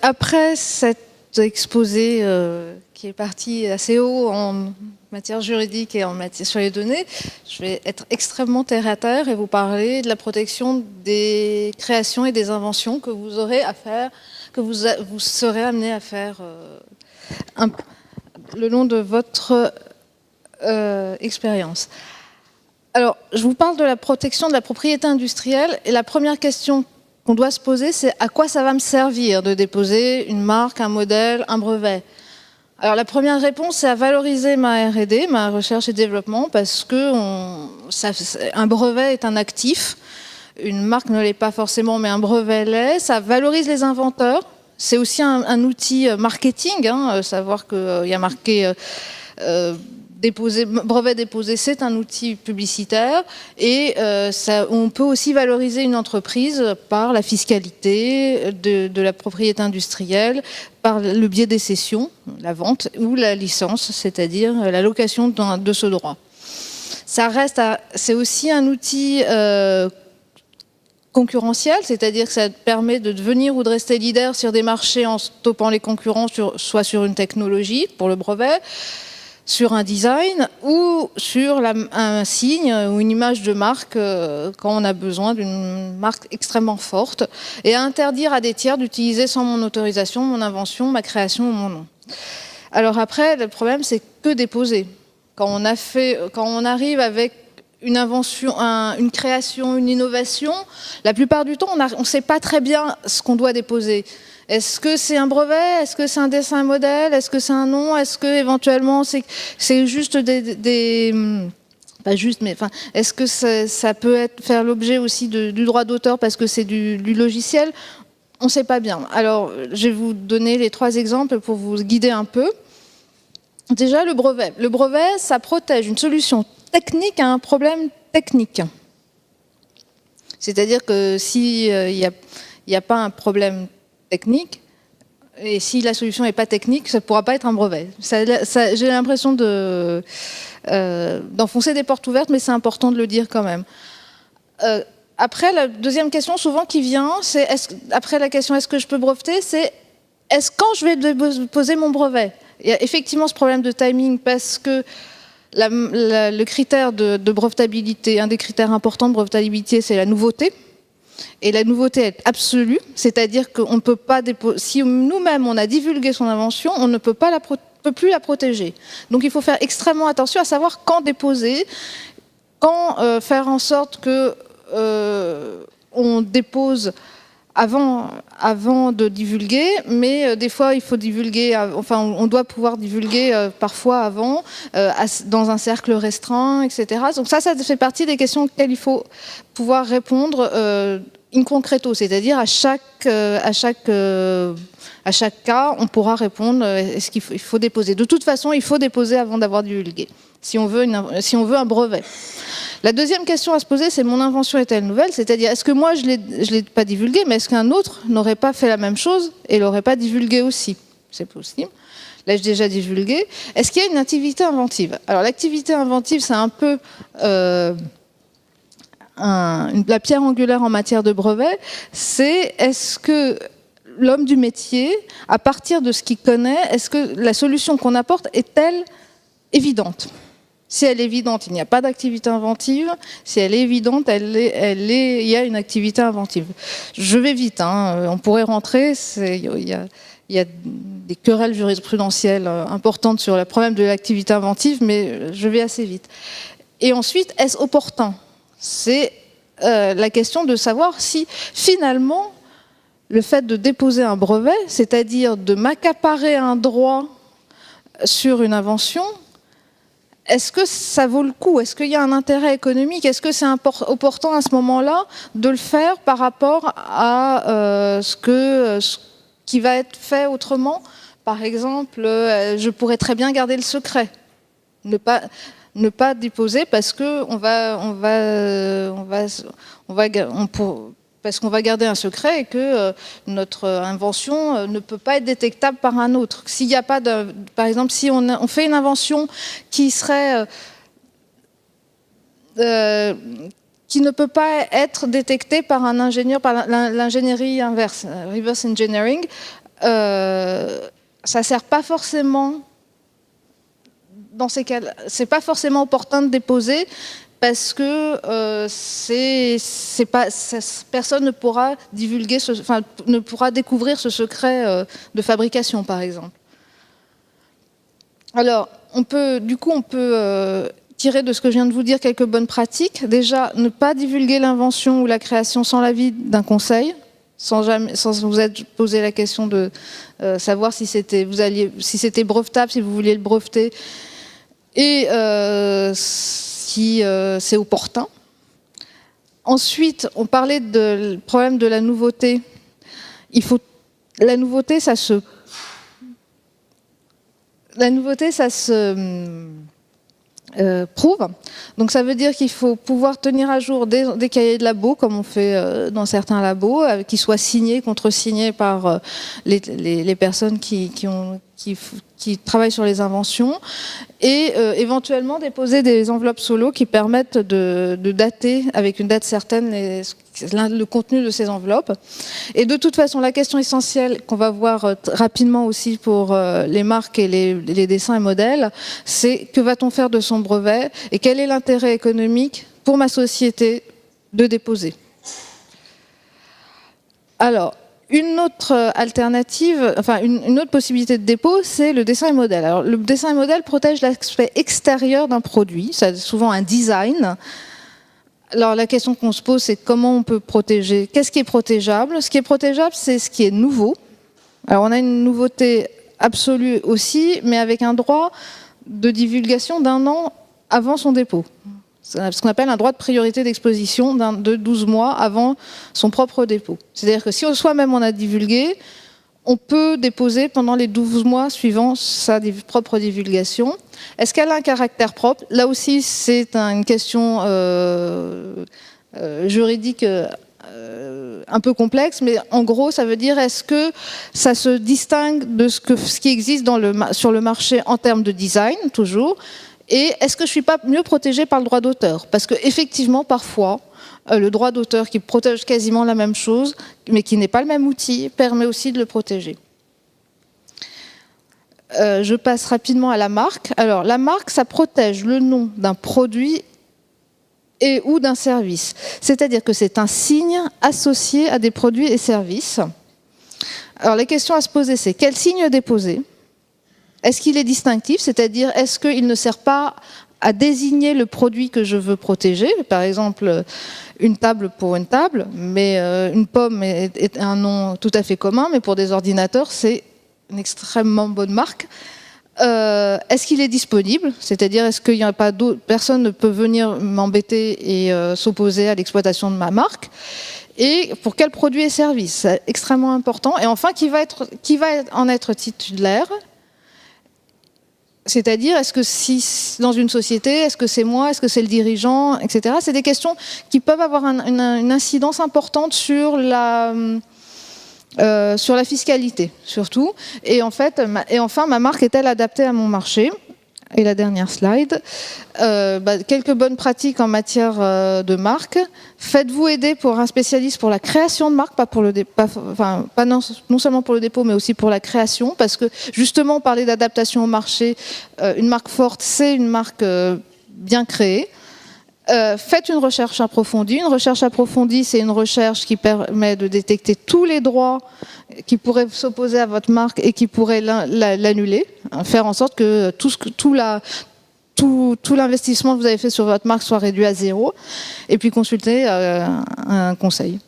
après cet exposé qui est parti assez haut en matière juridique et en matière sur les données, je vais être extrêmement terre à terre et vous parler de la protection des créations et des inventions que vous aurez à faire, que vous serez amené à faire le long de votre expérience. Alors, je vous parle de la protection de la propriété industrielle et la première question qu'on doit se poser, c'est à quoi ça va me servir de déposer une marque, un modèle, un brevet? Alors la première réponse, c'est à valoriser ma R&D, ma recherche et développement, parce que un brevet est un actif, une marque ne l'est pas forcément, mais un brevet l'est, ça valorise les inventeurs, c'est aussi un outil marketing, savoir qu'il y a marqué... brevet déposé, c'est un outil publicitaire et on peut aussi valoriser une entreprise par la fiscalité de la propriété industrielle, par le biais des cessions, la vente ou la licence, c'est-à-dire la location de ce droit. C'est aussi un outil concurrentiel, c'est-à-dire que ça permet de devenir ou de rester leader sur des marchés en stoppant les concurrents, soit sur une technologie pour le brevet, sur un design ou sur un signe ou une image de marque quand on a besoin d'une marque extrêmement forte, et à interdire à des tiers d'utiliser sans mon autorisation mon invention, ma création ou mon nom. Alors après, le problème, c'est que déposer. Quand on arrive avec une invention, une création, une innovation, la plupart du temps, on ne sait pas très bien ce qu'on doit déposer. Est-ce que c'est un brevet? Est-ce que c'est un dessin modèle? Est-ce que c'est un nom? Est-ce que éventuellement c'est juste pas juste, mais enfin, est-ce que ça peut faire l'objet aussi du droit d'auteur parce que c'est du logiciel? On ne sait pas bien. Alors, je vais vous donner les 3 exemples pour vous guider un peu. Déjà, le brevet. Le brevet, ça protège une solution technique à un problème technique. C'est-à-dire que s'il n'y a pas un problème technique, et si la solution n'est pas technique, ça ne pourra pas être un brevet. J'ai l'impression d'enfoncer des portes ouvertes, mais c'est important de le dire quand même. Après, la deuxième question souvent qui vient, c'est après la question est-ce que je peux breveter, c'est quand je vais déposer mon brevet? Il y a effectivement ce problème de timing parce que le critère de brevetabilité, un des critères importants de brevetabilité, c'est la nouveauté. Et la nouveauté est absolue, c'est-à-dire qu'on ne peut pas si nous-mêmes on a divulgué son invention, on ne peut plus la protéger. Donc il faut faire extrêmement attention à savoir quand déposer, quand faire en sorte que on dépose avant de divulguer, mais des fois il faut divulguer, on doit pouvoir divulguer parfois avant, dans un cercle restreint, etc. Donc ça fait partie des questions auxquelles il faut pouvoir répondre in concreto, c'est-à-dire à chaque cas, on pourra répondre est-ce qu'il faut déposer. De toute façon, il faut déposer avant d'avoir divulgué, si on veut un brevet. La deuxième question à se poser, c'est mon invention est-elle nouvelle? C'est-à-dire, est-ce que moi, je ne l'ai pas divulguée, mais est-ce qu'un autre n'aurait pas fait la même chose et l'aurait pas divulguée aussi? C'est possible. L'ai-je déjà divulgué? Est-ce qu'il y a une activité inventive? Alors, l'activité inventive, c'est un peu la pierre angulaire en matière de brevet. C'est est-ce que l'homme du métier, à partir de ce qu'il connaît, est-ce que la solution qu'on apporte est-elle évidente? Si elle est évidente, il n'y a pas d'activité inventive. Si elle est évidente, il y a une activité inventive. Je vais vite, on pourrait rentrer. Il y a des querelles jurisprudentielles importantes sur le problème de l'activité inventive, mais je vais assez vite. Et ensuite, est-ce opportun? C'est la question de savoir si, finalement, le fait de déposer un brevet, c'est-à-dire de m'accaparer un droit sur une invention, est-ce que ça vaut le coup? Est-ce qu'il y a un intérêt économique? Est-ce que c'est opportun à ce moment-là de le faire par rapport à ce qui va être fait autrement? Par exemple, je pourrais très bien garder le secret, ne pas déposer parce que parce qu'on va garder un secret et que notre invention ne peut pas être détectable par un autre. S'il n'y a pas par exemple, si on fait une invention qui serait qui ne peut pas être détectée par un ingénieur, par l'ingénierie inverse, reverse engineering, ça sert pas forcément, dans ces cas-là, c'est pas forcément opportun de déposer parce que personne ne pourra divulguer, ne pourra découvrir ce secret de fabrication, par exemple. Alors, on peut tirer de ce que je viens de vous dire quelques bonnes pratiques. Déjà, ne pas divulguer l'invention ou la création sans l'avis d'un conseil, sans vous être posé la question de savoir si c'était brevetable, si vous vouliez le breveter, et si c'est opportun. Ensuite, on parlait du problème de la nouveauté. La nouveauté, ça se prouve. Donc ça veut dire qu'il faut pouvoir tenir à jour des cahiers de labo, comme on fait dans certains labos, qui soient signés, contresignés par les personnes qui travaillent sur les inventions, et éventuellement déposer des enveloppes solo qui permettent de dater avec une date certaine le contenu de ces enveloppes. Et de toute façon, la question essentielle qu'on va voir rapidement aussi pour les marques et les dessins et modèles, c'est que va-t-on faire de son brevet et quel est l'intérêt économique pour ma société de déposer. Alors, une autre alternative, enfin une autre possibilité de dépôt, c'est le dessin et modèle. Alors, le dessin et modèle protège l'aspect extérieur d'un produit, c'est souvent un design. Alors la question qu'on se pose, c'est comment on peut protéger. Qu'est-ce qui est protégeable? Ce qui est protégeable, c'est ce qui est nouveau. Alors on a une nouveauté absolue aussi, mais avec un droit de divulgation d'1 an avant son dépôt. C'est ce qu'on appelle un droit de priorité d'exposition de 12 mois avant son propre dépôt. C'est-à-dire que si soi-même on a divulgué, on peut déposer pendant les 12 mois suivant sa propre divulgation. Est-ce qu'elle a un caractère propre? Là aussi, c'est une question juridique un peu complexe, mais en gros, ça veut dire est-ce que ça se distingue de ce qui existe sur le marché en termes de design, toujours, et est-ce que je ne suis pas mieux protégée par le droit d'auteur? Parce qu'effectivement, parfois, le droit d'auteur qui protège quasiment la même chose, mais qui n'est pas le même outil, permet aussi de le protéger. Je passe rapidement à la marque. Alors, la marque, ça protège le nom d'un produit ou d'un service. C'est-à-dire que c'est un signe associé à des produits et services. Alors, les questions à se poser, c'est quel signe déposer? Est-ce qu'il est distinctif? C'est-à-dire, est-ce qu'il ne sert pas à désigner le produit que je veux protéger? Par exemple, une table pour une table, mais une pomme est un nom tout à fait commun, mais pour des ordinateurs, c'est une extrêmement bonne marque. Est-ce qu'il est disponible? C'est-à-dire, est-ce qu'il n'y a pas d'autres personnes ne peut venir m'embêter et s'opposer à l'exploitation de ma marque? Et pour quel produit et service? C'est extrêmement important. Et enfin, qui va en être titulaire? C'est-à-dire, est-ce que si dans une société, est-ce que c'est moi, est-ce que c'est le dirigeant, etc. C'est des questions qui peuvent avoir une incidence importante sur la fiscalité, surtout. Et enfin, ma marque est-elle adaptée à mon marché? Et la dernière slide. Quelques bonnes pratiques en matière de marque. Faites-vous aider pour un spécialiste pour la création de marque, pas non seulement pour le dépôt, mais aussi pour la création, parce que justement, on parlait d'adaptation au marché. Une marque forte, c'est une marque bien créée. Faites une recherche approfondie. Une recherche approfondie, c'est une recherche qui permet de détecter tous les droits qui pourraient s'opposer à votre marque et qui pourraient l'annuler, faire en sorte que tout l'investissement que vous avez fait sur votre marque soit réduit à 0, et puis consulter un conseil.